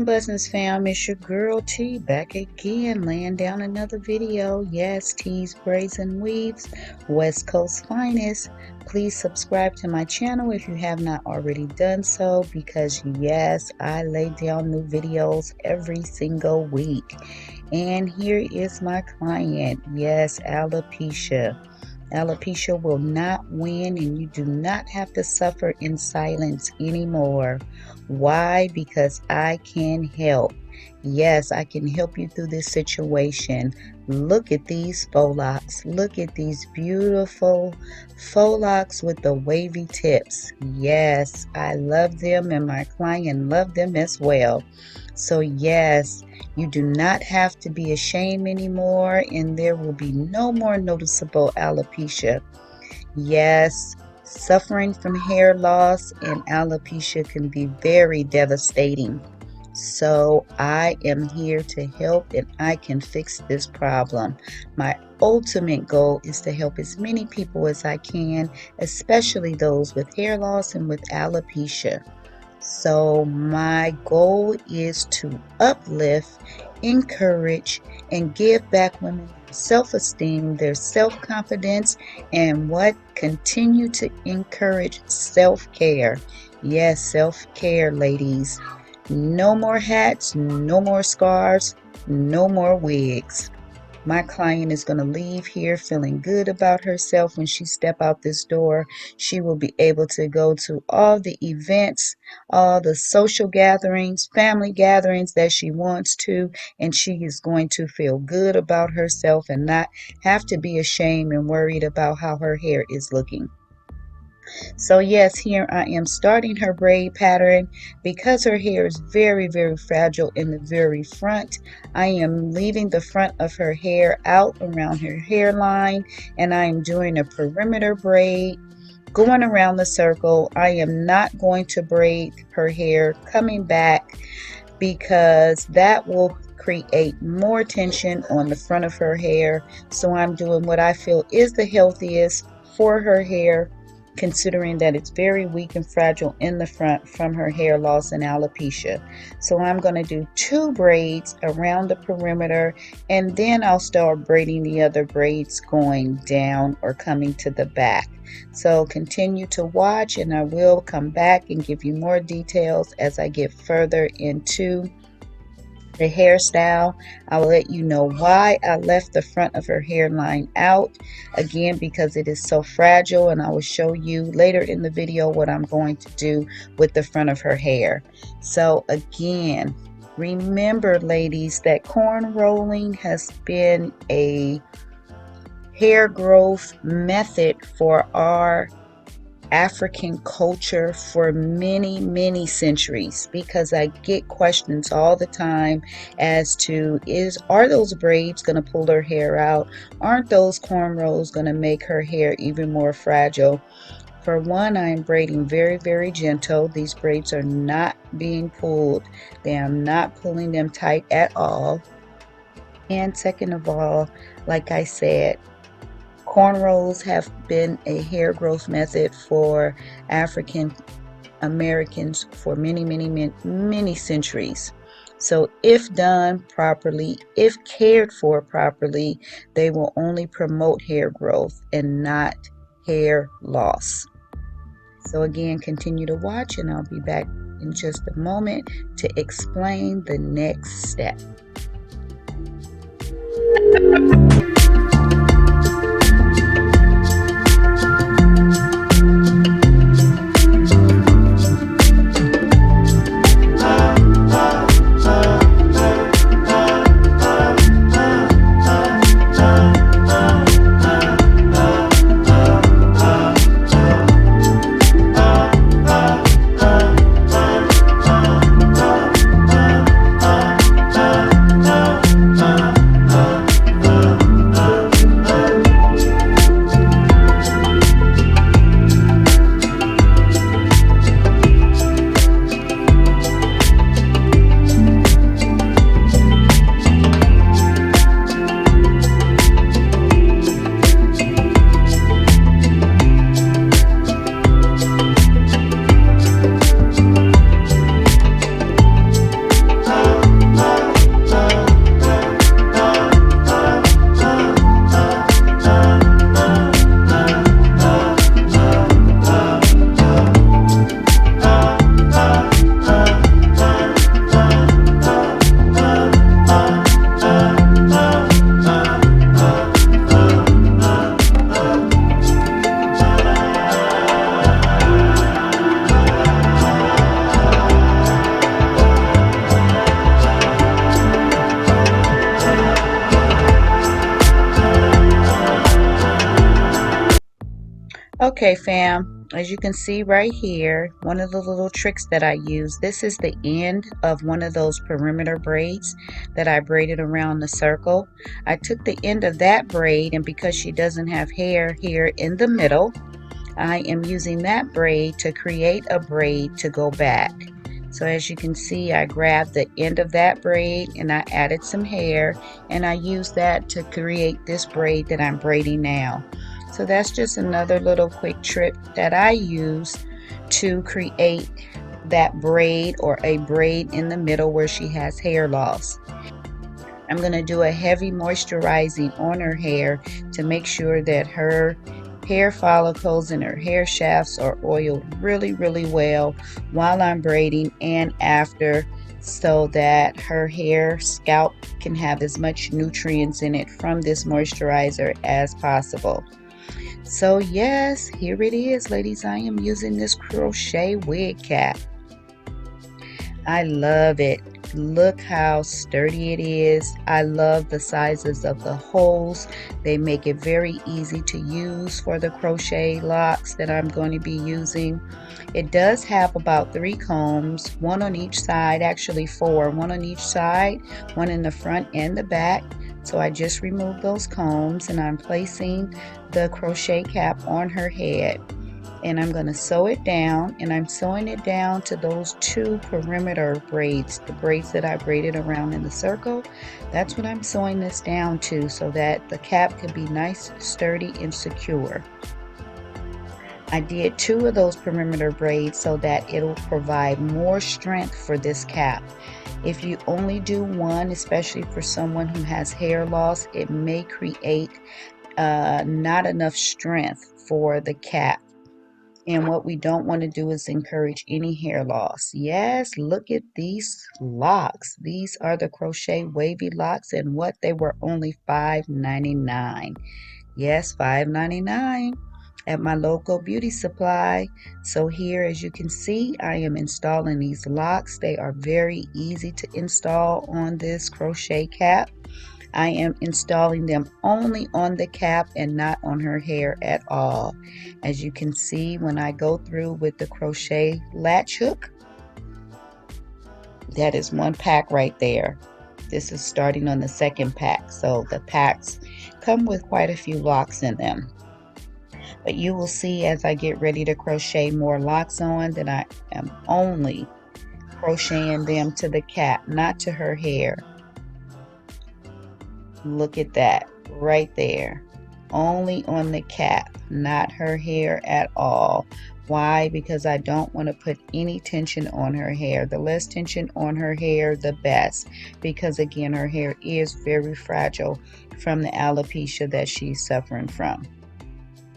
Blessings fam, it's your girl T back again, laying down another video. Yes, TsBraidsWeaves, West Coast finest. Please subscribe to my channel if you have not already done so, because yes, I lay down new videos every single week. And here is my client. Yes, alopecia. Alopecia will not win, and you do not have to suffer in silence anymore. Why? Because I can help. Yes, I can help you through this situation. Look at these faux locks. Look at these beautiful faux locks with the wavy tips. Yes, I love them, and my client loved them as well. So yes, you do not have to be ashamed anymore, and there will be no more noticeable alopecia. Yes, suffering from hair loss and alopecia can be very devastating. So I am here to help, and I can fix this problem. My ultimate goal is to help as many people as I can, especially those with hair loss and with alopecia. So my goal is to uplift, encourage, and give back women their self-esteem, their self-confidence, and continue to encourage self-care. Yes, self-care, ladies. No more hats, no more scarves, no more wigs. My client is going to leave here feeling good about herself. When she step out this door, she will be able to go to all the events, all the social gatherings, family gatherings that she wants to, and she is going to feel good about herself and not have to be ashamed and worried about how her hair is looking. So yes, here I am starting her braid pattern. Because her hair is very, very fragile in the very front, I am leaving the front of her hair out around her hairline, and I am doing a perimeter braid going around the circle. I am not going to braid her hair coming back, because that will create more tension on the front of her hair. So I'm doing what I feel is the healthiest for her hair, considering that it's very weak and fragile in the front from her hair loss and alopecia. So I'm going to do 2 braids around the perimeter, and then I'll start braiding the other braids going down or coming to the back. So continue to watch, and I will come back and give you more details as I get further into the hairstyle. I will let you know why I left the front of her hairline out, again because it is so fragile, and I will show you later in the video what I'm going to do with the front of her hair. So again, remember ladies, that corn rolling has been a hair growth method for our African culture for many, many centuries, because I get questions all the time as to are those braids going to pull her hair out? Aren't those cornrows going to make her hair even more fragile? For one, I am braiding very, very gentle. These braids are not being pulled. They am not pulling them tight at all. And second of all, like I said, cornrows have been a hair growth method for African Americans for many, many, many, many centuries. So if done properly, if cared for properly, they will only promote hair growth and not hair loss. So again, continue to watch, and I'll be back in just a moment to explain the next step. Okay, fam, as you can see right here, one of the little tricks that I use, this is the end of one of those perimeter braids that I braided around the circle. I took the end of that braid, and because she doesn't have hair here in the middle, I am using that braid to create a braid to go back. So as you can see, I grabbed the end of that braid and I added some hair, and I used that to create this braid that I'm braiding now. So that's just another little quick trick that I use to create that braid or a braid in the middle where she has hair loss. I'm going to do a heavy moisturizing on her hair to make sure that her hair follicles and her hair shafts are oiled really well while I'm braiding and after, so that her hair scalp can have as much nutrients in it from this moisturizer as possible. So yes, here it is, ladies. I am using this crochet wig cap. I love it. Look how sturdy it is. I love the sizes of the holes. They make it very easy to use for the crochet locks that I'm going to be using. It does have about 3 combs, one on each side, actually 4, one on each side, one in the front and the back. So I just removed those combs and I'm placing the crochet cap on her head. And I'm going to sew it down, and I'm sewing it down to those 2 perimeter braids, the braids that I braided around in the circle. That's what I'm sewing this down to, so that the cap can be nice, sturdy, and secure. I did 2 of those perimeter braids so that it'll provide more strength for this cap. If you only do 1, especially for someone who has hair loss, it may create not enough strength for the cap. And what we don't want to do is encourage any hair loss. Yes, look at these locks. These are the crochet wavy locks, and what, they were only $5.99. Yes, $5.99 at my local beauty supply. So here, as you can see, I am installing these locks. They are very easy to install on this crochet cap. I am installing them only on the cap and not on her hair at all. As you can see, when I go through with the crochet latch hook, that is 1 pack right there. This is starting on the 2nd pack, so the packs come with quite a few locks in them. But you will see as I get ready to crochet more locks on that I am only crocheting them to the cap, not to her hair. Look at that right there. Only on the cap, not her hair at all. Why? Because I don't want to put any tension on her hair. The less tension on her hair, the best. Because again, her hair is very fragile from the alopecia that she's suffering from.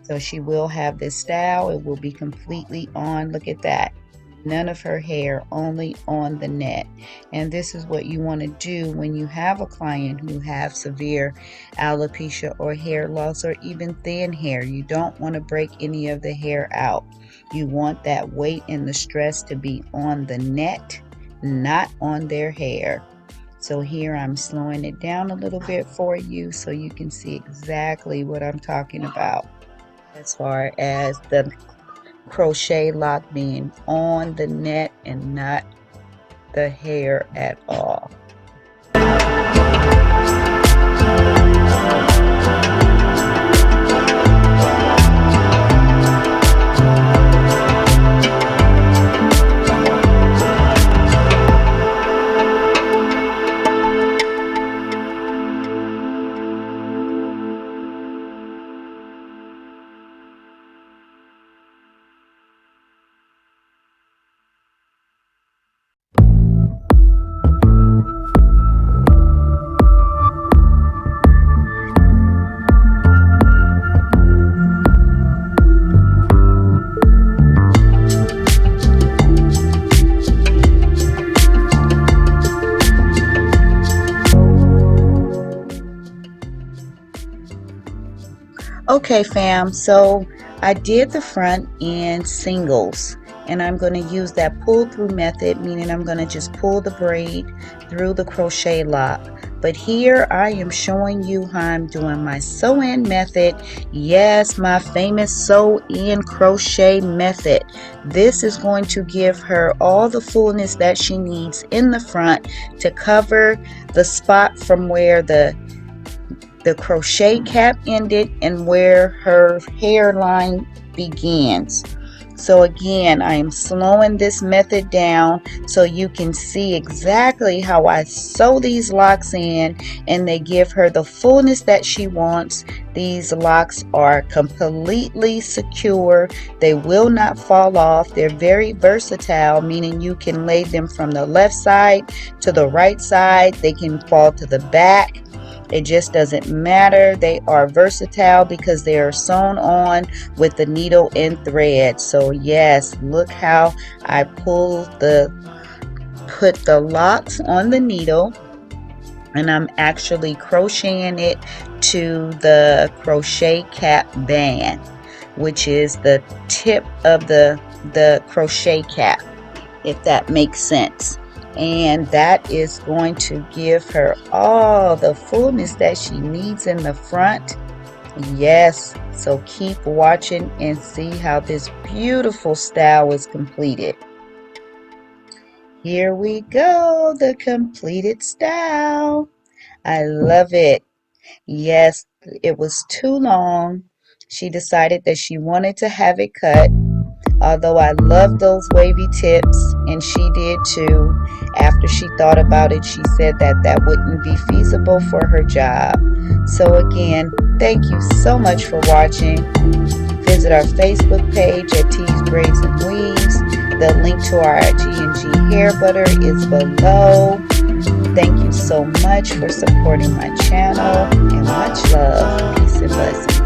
So she will have this style. It will be completely on. Look at that. None of her hair, only on the net. And this is what you want to do when you have a client who have severe alopecia or hair loss or even thin hair. You don't want to break any of the hair out. You want that weight and the stress to be on the net, not on their hair. So here I'm slowing it down a little bit for you so you can see exactly what I'm talking about as far as the crochet lock being on the net and not the hair at all. Okay, fam, so I did the front in singles, and I'm going to use that pull through method, meaning I'm going to just pull the braid through the crochet lock. But here I am showing you how I'm doing my sew-in method. Yes, my famous sew-in crochet method. This is going to give her all the fullness that she needs in the front to cover the spot from where the crochet cap ended and where her hairline begins. So again, I am slowing this method down so you can see exactly how I sew these locks in, and they give her the fullness that she wants. These locks are completely secure. They will not fall off. They're very versatile, meaning you can lay them from the left side to the right side. They can fall to the back. It just doesn't matter. They are versatile because they are sewn on with the needle and thread. So yes, look how I put the locks on the needle, and I'm actually crocheting it to the crochet cap band, which is the tip of the crochet cap, if that makes sense. And that is going to give her all the fullness that she needs in the front. Yes, so keep watching and see how this beautiful style is completed. Here we go, the completed style. I love it. Yes, it was too long. She decided that she wanted to have it cut. Although I love those wavy tips, and she did too. After she thought about it, she said that that wouldn't be feasible for her job. So again, thank you so much for watching. Visit our Facebook page at TsBraidsWeaves. The link to our G&G hair butter is below. Thank you so much for supporting my channel, and much love, peace and blessings.